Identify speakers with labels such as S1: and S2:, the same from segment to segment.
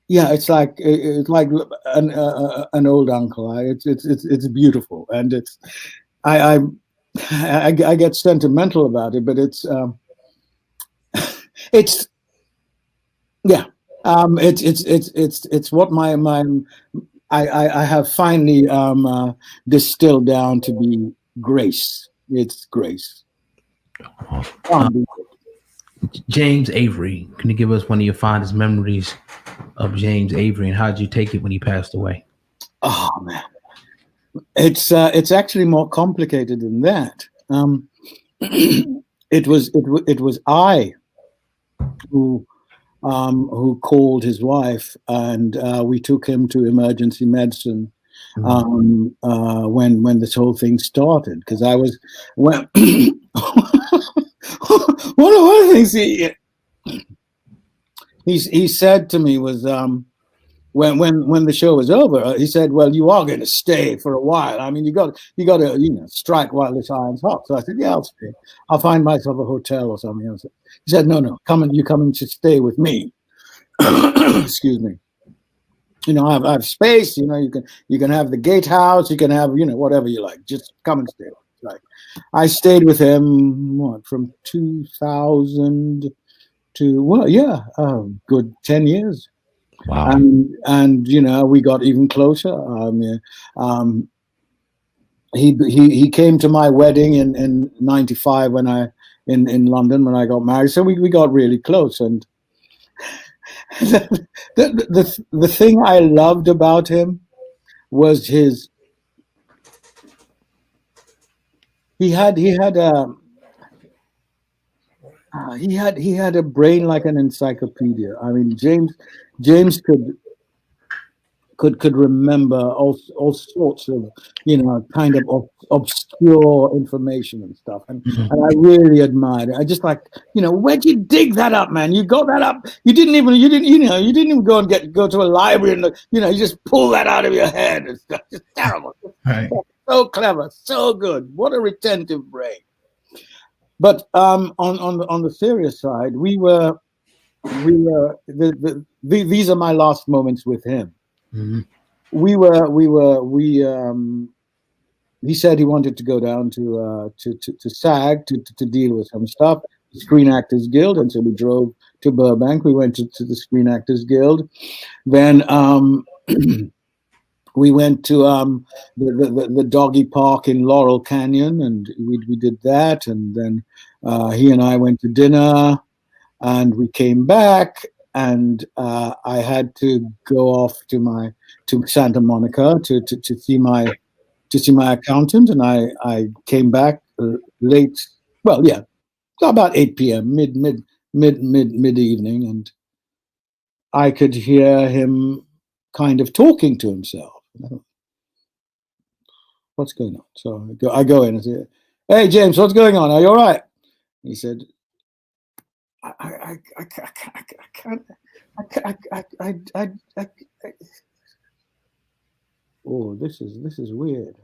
S1: yeah, it's like an old uncle. It's beautiful, and I, I I get sentimental about it, but it's yeah, it's what my I have finally distilled down to be grace. It's grace.
S2: Uh,
S1: Can't be.
S2: James Avery, can you give us one of your fondest memories of James Avery, and how did you take it when he passed away?
S1: Oh man, it's actually more complicated than that. It was I who who called his wife, and we took him to emergency medicine
S2: Mm.
S1: when this whole thing started. Because I was when one of the things he said to me was when the show was over, he said, "Well, you are going to stay for a while. I mean, you got to strike while this iron's hot." So I said, "Yeah, I'll stay. I'll find myself a hotel or something else." He said, "No, you're coming to stay with me." Excuse me. I have space. You can have the gatehouse. You can have whatever you like. Just come and stay. Like I stayed with him from 2000 to yeah, good 10 years.
S2: Wow.
S1: And we got even closer. Um, he came to my wedding in '95 when I in London when I got married. So we got really close. And the thing I loved about him was he had a brain like an encyclopedia. I mean, James could remember all sorts of kind of obscure information and stuff,
S2: Mhm.
S1: and I really admired it. I just like, where'd you dig that up, man? You got that up. You didn't even go to a library and you just pull that out of your head and stuff. Just terrible.
S2: Right.
S1: So clever, so good. What a retentive brain. But on the serious side, these are my last moments with him.
S2: Mhm.
S1: He said he wanted to go down to SAG to deal with some stuff, the Screen Actors Guild, and so we drove to Burbank. We went to the Screen Actors Guild. Then we went to the doggy park in Laurel Canyon, and we did that. And then he and I went to dinner, and we came back, and I had to go off to Santa Monica to see my accountant, and I came back late. Well, yeah, about 8 p.m. mid evening, and I could hear him kind of talking to himself. What's going on? So I go in and say, "Hey, James, what's going on? Are you all right?" He said, I can't. I, oh, this is weird.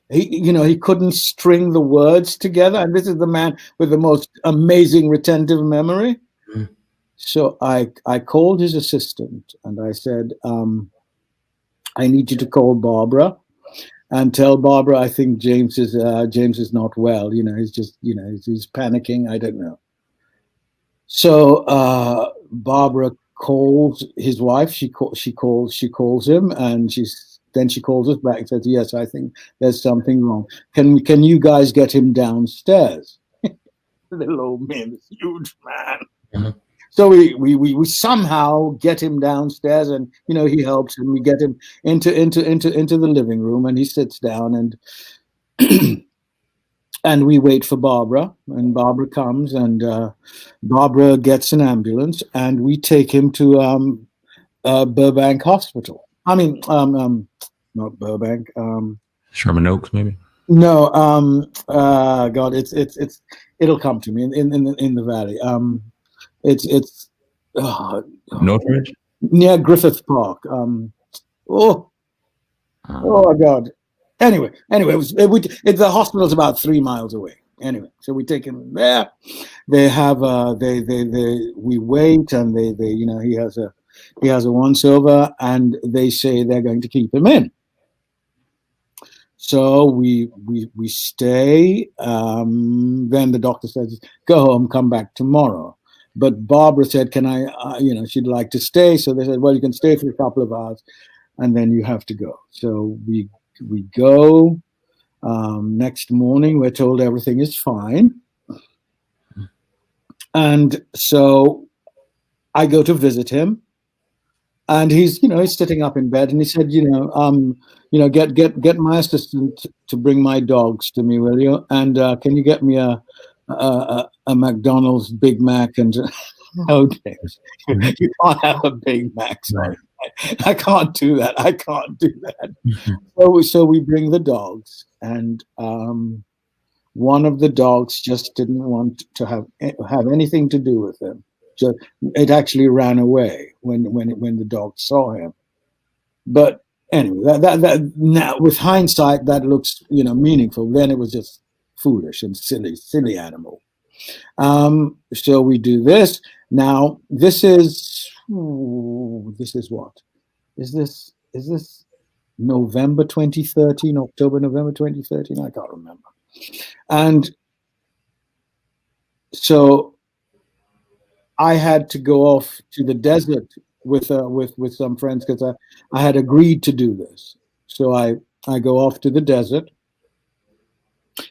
S1: He couldn't string the words together, and this is the man with the most amazing retentive memory.
S2: Mhm.
S1: So I called his assistant and I said, I need you to call Barbara and tell Barbara I think James is not well. He's just he's panicking. I don't know. So Barbara calls his wife. She calls him, and she calls us back and says, "Yes, I think there's something wrong. Can you guys get him downstairs?" Little old man, this huge man.
S2: Mhm.
S1: So we somehow get him downstairs, and he helps, and we get him into the living room, and he sits down, and and we wait for Barbara, and Barbara comes, and Barbara gets an ambulance, and we take him to Burbank Hospital. I mean, not Burbank.
S2: Sherman Oaks, maybe.
S1: No, God, it'll come to me in the valley. It's oh,
S2: Northridge.
S1: near Griffith Park. Oh, oh God. Anyway, the hospital's about 3 miles away. Anyway, so we take him there. They have we wait, and they he has He has a once over, and they say they're going to keep him in. So we stay. Then the doctor says, "Go home, come back tomorrow." But Barbara said, "Can I?" She'd like to stay. So they said, "Well, you can stay for a couple of hours, and then you have to go." So we go. Next morning, we're told everything is fine, and so I go to visit him. And he's sitting up in bed, and he said, get my assistant to bring my dogs to me, will you? And can you get me a McDonald's Big Mac? And no, James, you can't have a Big Mac. Sorry, I can't do that. I can't do that. So we bring the dogs, and one of the dogs just didn't want to have anything to do with him. So it actually ran away when the dog saw him. But anyway, that now with hindsight that looks meaningful. Then it was just foolish and silly animal. So we do this. Now this is what? Is this November 2013, October, November 2013? I can't remember. And so I had to go off to the desert with some friends because I had agreed to do this. So I go off to the desert.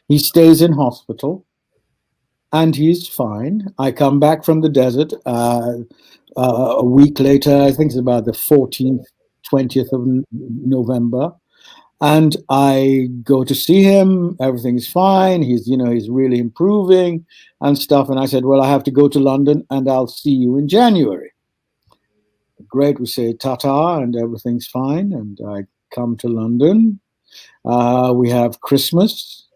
S1: He stays in hospital, and he's fine. I come back from the desert a week later. I think it's about the 14th, 20th of November. And I go to see him. Everything's fine. He's really improving and stuff. And I said, well, I have to go to London, and I'll see you in January. Great. We say ta-ta, and everything's fine. And I come to London. We have Christmas.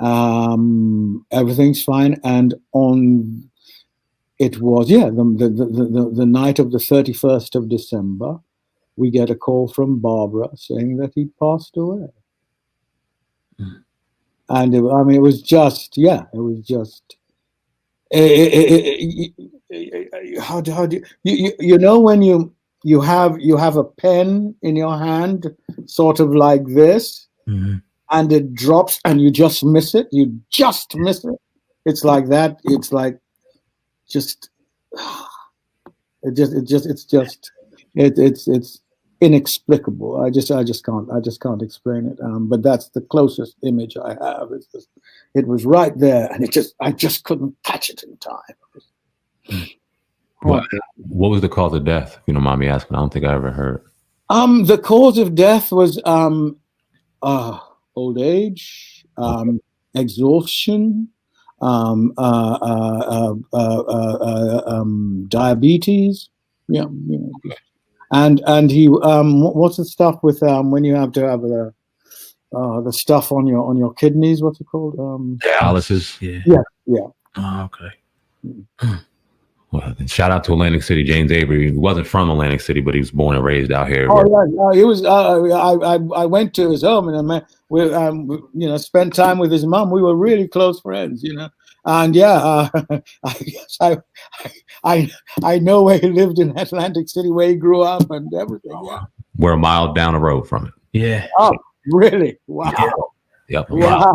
S1: Everything's fine. And it was the night of the 31st of December. We get a call from Barbara saying that he passed away. And it was just, how do when you have a pen in your hand, sort of like this, and it drops and you just miss it. It's like that. It's like it's inexplicable. I just can't explain it. But that's the closest image I have. It was right there, and I just couldn't catch it in time.
S3: What was the cause of death? If you don't mind me asking, I don't think I ever heard.
S1: The cause of death was old age, exhaustion, diabetes. Yeah, and he what's the stuff with when you have to have the stuff on your kidneys? What's it called?
S3: Dialysis.
S1: Yeah.
S2: Oh, okay.
S3: Well, shout out to Atlantic City, James Avery. He wasn't from Atlantic City, but he was born and raised out here.
S1: Oh, he was. I went to his home, and we spent time with his mom. We were really close friends, And I guess I know where he lived in Atlantic City, where he grew up, and everything.
S3: Oh, yeah. We're a mile down the road from it.
S2: Yeah.
S1: Oh, really? Wow.
S3: Yep.
S1: Wow.